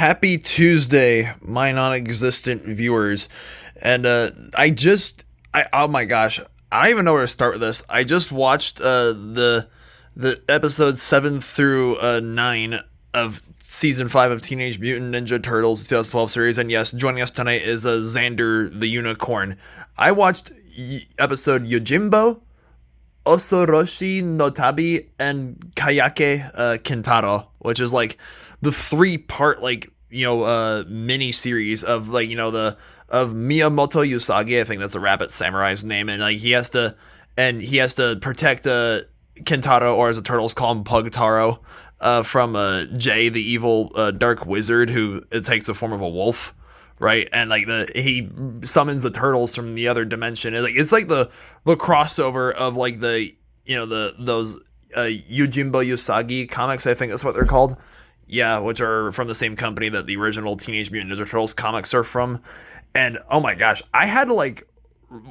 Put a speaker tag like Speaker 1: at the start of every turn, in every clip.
Speaker 1: Happy Tuesday, my non-existent viewers. And oh my gosh, I don't even know where to start with this. I just watched the episodes 7 through 9 of season 5 of Teenage Mutant Ninja Turtles 2012 series. And yes, joining us tonight is Xander the Unicorn. I watched episode Yojimbo, Osoroshi no Tabi, and Kayake Kentaro, which is like the 3-part mini series of of Miyamoto Usagi. I think that's a rabbit samurai's name, and he has to protect Kentaro, or as the turtles call him, Pugtaro, from Jay, the evil dark wizard who takes the form of a wolf, right? And he summons the turtles from the other dimension. And it's like the crossover of those Yojimbo Usagi comics, I think that's what they're called. Yeah, which are from the same company that the original Teenage Mutant Ninja Turtles comics are from. And oh my gosh, I had to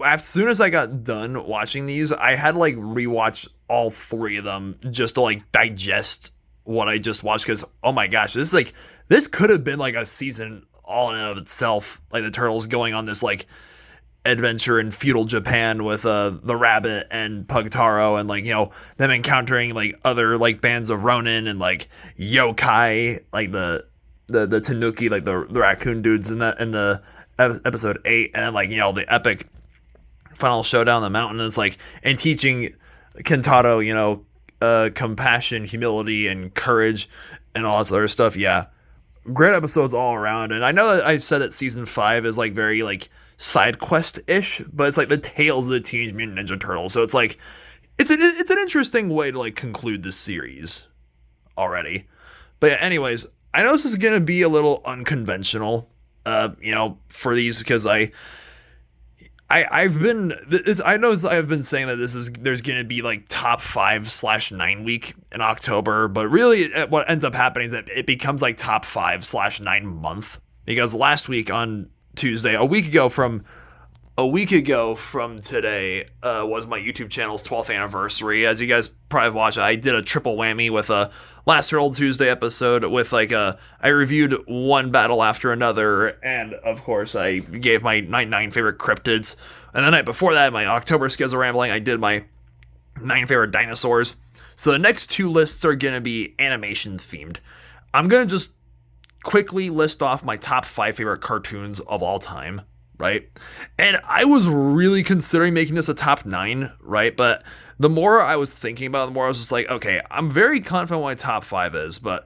Speaker 1: as soon as I got done watching these, I had to rewatch all 3 of them just to digest what I just watched, because oh my gosh, this could have been a season all in and of itself, the turtles going on this adventure in feudal Japan with the rabbit and Pugtaro, and them encountering other bands of Ronin and yokai, the tanuki, the raccoon dudes in the episode 8, and the epic final showdown on the mountain is and teaching Kentaro compassion, humility, and courage, and all this other stuff. Yeah, great episodes all around. And I know that I said that season 5 is very side quest-ish, but it's the tales of the Teenage Mutant Ninja Turtles, so it's it's an interesting way to conclude this series already. But yeah, anyways, I know this is gonna be a little unconventional for these, because I've been saying that there's gonna be top 5/9 week in October, but really what ends up happening is that it becomes top 5/9 month, because last week on Tuesday, a week ago from today, was my YouTube channel's 12th anniversary. As you guys probably watched, I did a triple whammy with a Last Turtle Tuesday episode with I reviewed one battle after another, and of course I gave my 9 favorite cryptids. And the night before that, my October Schedule Rambling, I did my 9 favorite dinosaurs. So the next 2 lists are gonna be animation themed. I'm gonna just quickly list off my top 5 favorite cartoons of all time, right? And I was really considering making this a top 9, right? But the more I was thinking about it, the more I was just okay, I'm very confident what my top 5 is, but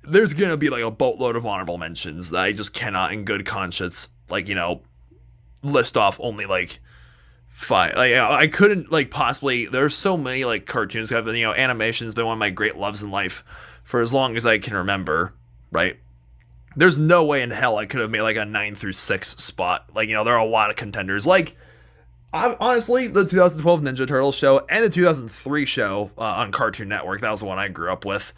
Speaker 1: there's gonna be a boatload of honorable mentions that I just cannot in good conscience list off only 5. I couldn't possibly. There's so many cartoons that have been, animation's been one of my great loves in life for as long as I can remember, right? There's no way in hell I could have made a 9 through 6 spot. There are a lot of contenders. Honestly, the 2012 Ninja Turtles show and the 2003 show on Cartoon Network, that was the one I grew up with.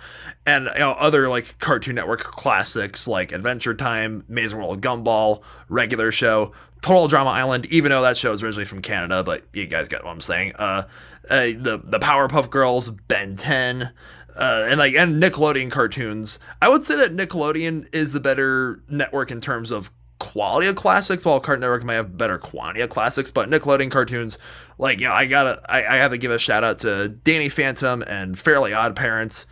Speaker 1: And other Cartoon Network classics like Adventure Time, Amazing World of Gumball, regular show, Total Drama Island, even though that show is originally from Canada, but you guys get what I'm saying. The Powerpuff Girls, Ben 10, and Nickelodeon cartoons. I would say that Nickelodeon is the better network in terms of quality of classics, while Cartoon Network might have better quantity of classics. But Nickelodeon cartoons, I have to give a shout out to Danny Phantom and Fairly Odd Parents,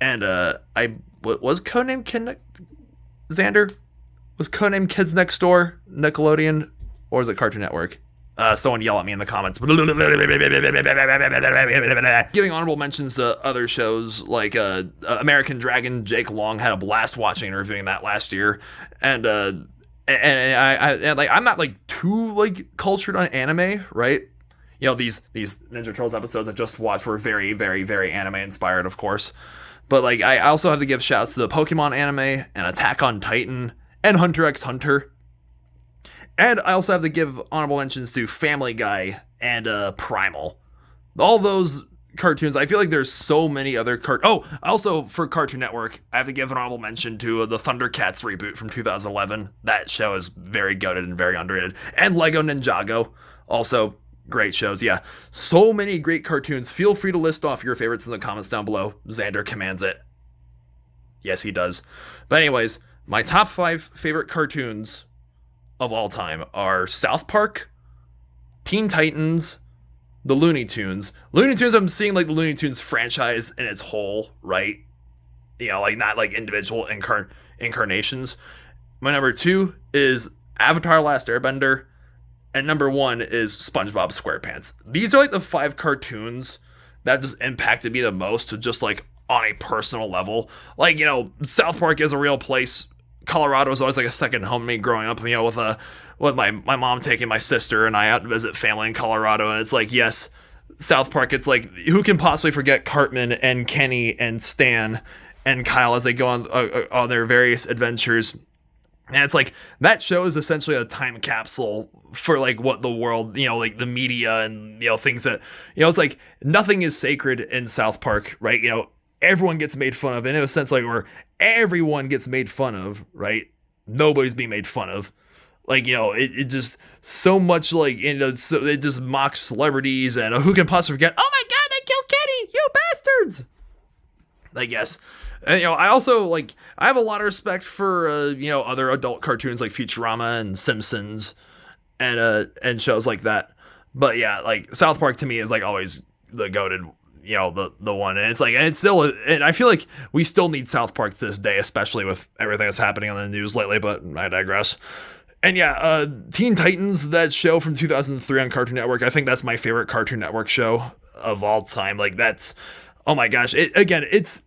Speaker 1: and was Codename Xander? Was Codename Kids Next Door Nickelodeon, or was it Cartoon Network? Someone yell at me in the comments. Giving honorable mentions to other shows like American Dragon. Jake Long had a blast watching and reviewing that last year, and I'm not too cultured on anime, right? These Ninja Turtles episodes I just watched were very, very, very anime inspired, of course. But I also have to give shouts to the Pokemon anime and Attack on Titan and Hunter x Hunter. And I also have to give honorable mentions to Family Guy and Primal. All those cartoons, I feel there's so many other also for Cartoon Network, I have to give an honorable mention to the Thundercats reboot from 2011. That show is very goated and very underrated. And Lego Ninjago, also great shows. Yeah, so many great cartoons. Feel free to list off your favorites in the comments down below. Xander commands it. Yes, he does. But anyways, My top 5 favorite cartoons of all time are South Park, Teen Titans, the Looney Tunes. Looney Tunes, I'm seeing like the Looney Tunes franchise in its whole, right? Like not like individual incarnations. My number 2 is Avatar: Last Airbender, and number 1 is SpongeBob SquarePants. These are like the 5 cartoons that just impacted me the most, just like on a personal level. Like, South Park is a real place. Colorado was always like a second home to me growing up, with my mom taking my sister and I out to visit family in Colorado. And it's like, yes, South Park, it's like, who can possibly forget Cartman and Kenny and Stan and Kyle as they go on their various adventures. And it's like, that show is essentially a time capsule for like what the world, like the media and, things that, it's like nothing is sacred in South Park, right? Everyone gets made fun of, and in a sense, like, where everyone gets made fun of, right? Nobody's being made fun of. Like, it just so much like, so it just mocks celebrities, and who can possibly forget, oh my God, they killed Kenny, you bastards! Like, yes. And, I also, like, I have a lot of respect for, other adult cartoons like Futurama and Simpsons and shows like that. But yeah, like, South Park to me is, like, always the goated, the one. And it's like, and it's still, and I feel like we still need South Park to this day, especially with everything that's happening on the news lately, but I digress. And yeah, Teen Titans, that show from 2003 on Cartoon Network, I think that's my favorite Cartoon Network show of all time. Like, that's, oh my gosh. It's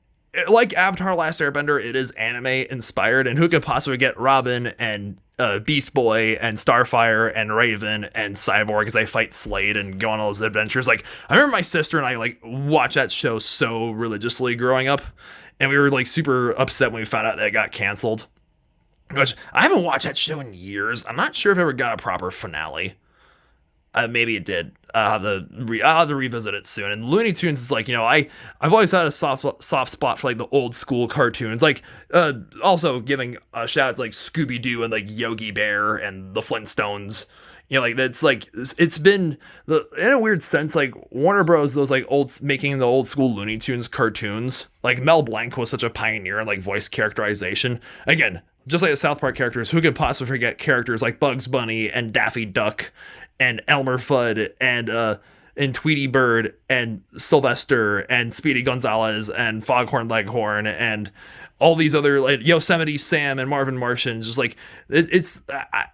Speaker 1: like Avatar: Last Airbender, it is anime inspired, and who could possibly get Robin and Beast Boy and Starfire and Raven and Cyborg as they fight Slade and go on all those adventures. Like, I remember my sister and I like watched that show so religiously growing up, and we were like super upset when we found out that it got canceled. Which, I haven't watched that show in years. I'm not sure if it ever got a proper finale. Maybe it did. I'll have to revisit it soon. And Looney Tunes is like, I've always had a soft spot for like the old school cartoons. Like, also giving a shout out to like Scooby-Doo and like Yogi Bear and the Flintstones. Like, that's like, it's been, in a weird sense, like Warner Bros, those like making the old school Looney Tunes cartoons. Like, Mel Blanc was such a pioneer in like voice characterization. Again, just like the South Park characters, who could possibly forget characters like Bugs Bunny and Daffy Duck and Elmer Fudd and Tweety Bird and Sylvester and Speedy Gonzalez and Foghorn Leghorn and all these other, like, Yosemite Sam and Marvin Martian. Just like,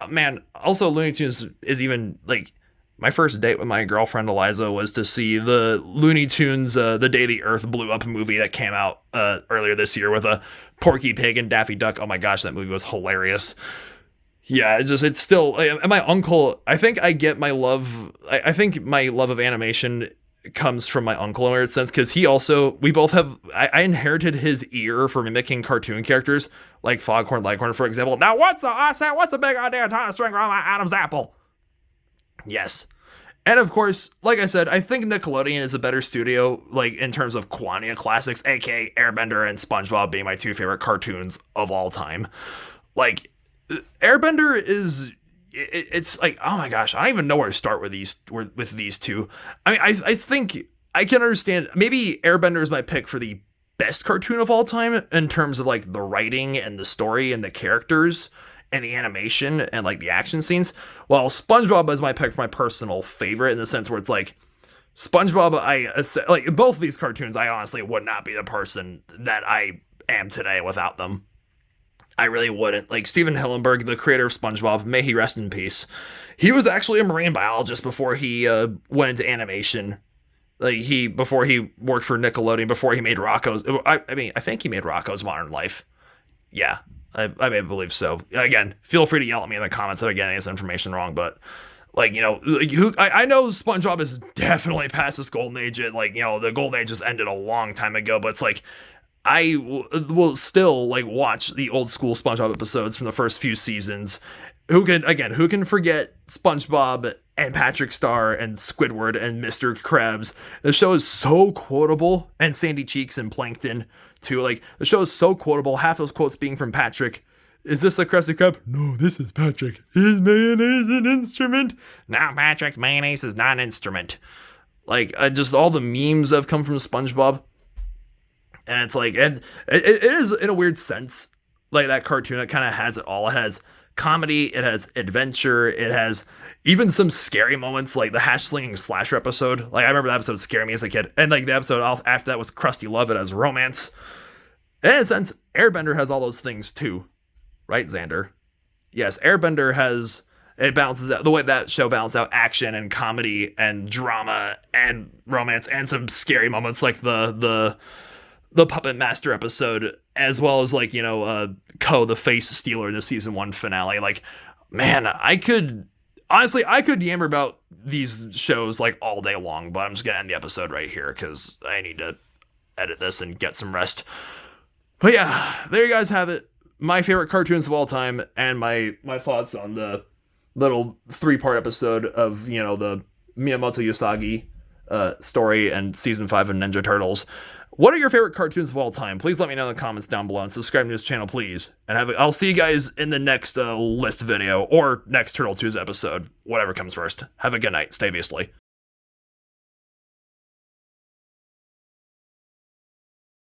Speaker 1: man, also Looney Tunes is even like, my first date with my girlfriend Eliza was to see the Looney Tunes The Day the Earth Blew Up movie that came out earlier this year with a Porky Pig and Daffy Duck. Oh my gosh, that movie was hilarious. Yeah, it's still, and my uncle, I think I get my love, I think my love of animation comes from my uncle in a weird sense, because he also, we both have, I inherited his ear for mimicking cartoon characters, like Foghorn Leghorn, for example. Now, what's the big idea of trying to string around my Adam's apple? Yes. And of course, like I said, I think Nickelodeon is a better studio, like, in terms of quantity of classics, aka Airbender and SpongeBob being my 2 favorite cartoons of all time. Like, Airbender is, it's like, oh my gosh, I don't even know where to start with these two. I mean, I think I can understand, maybe Airbender is my pick for the best cartoon of all time in terms of like the writing and the story and the characters and the animation and like the action scenes, while SpongeBob is my pick for my personal favorite, in the sense where it's like, SpongeBob, like both of these cartoons, I honestly would not be the person that I am today without them. I really wouldn't. Like, Steven Hillenburg, the creator of SpongeBob, may he rest in peace. He was actually a marine biologist before he went into animation. Like, before he worked for Nickelodeon, before he made Rocko's. I think he made Rocko's Modern Life. Yeah, I may believe so. Again, feel free to yell at me in the comments if I get any of this information wrong, but like, I know SpongeBob is definitely past this golden age. Like, the golden age has ended a long time ago, but it's like, I will still like watch the old school SpongeBob episodes from the first few seasons. Who can forget SpongeBob and Patrick Star and Squidward and Mr. Krabs? The show is so quotable, and Sandy Cheeks and Plankton too. Like, the show is so quotable. Half those quotes being from Patrick. Is this a Krusty Krab? No, this is Patrick. Is mayonnaise an instrument? No, Patrick, mayonnaise is not an instrument. Like, just all the memes have come from SpongeBob. And it's like, and it is in a weird sense, like that cartoon, it kind of has it all. It has comedy, it has adventure, it has even some scary moments, like the hash slinging slasher episode. Like I remember that episode scared me as a kid, and like the episode after that was Krusty Love. It has romance. And in a sense, Airbender has all those things too, right, Xander? Yes, Airbender has, it balances out the way that show balances out action and comedy and drama and romance and some scary moments like the Puppet Master episode, as well as like, Ko the Face Stealer in the season 1 finale. Like, man, I could yammer about these shows like all day long, but I'm just gonna end the episode right here because I need to edit this and get some rest. But yeah, there you guys have it. My favorite cartoons of all time and my thoughts on the little 3-part episode of, the Miyamoto Usagi story and season 5 of Ninja Turtles. What are your favorite cartoons of all time? Please let me know in the comments down below and subscribe to this channel, please. And I'll see you guys in the next list video or next Turtle Tuesday episode, whatever comes first. Have a good night. Stay beastly.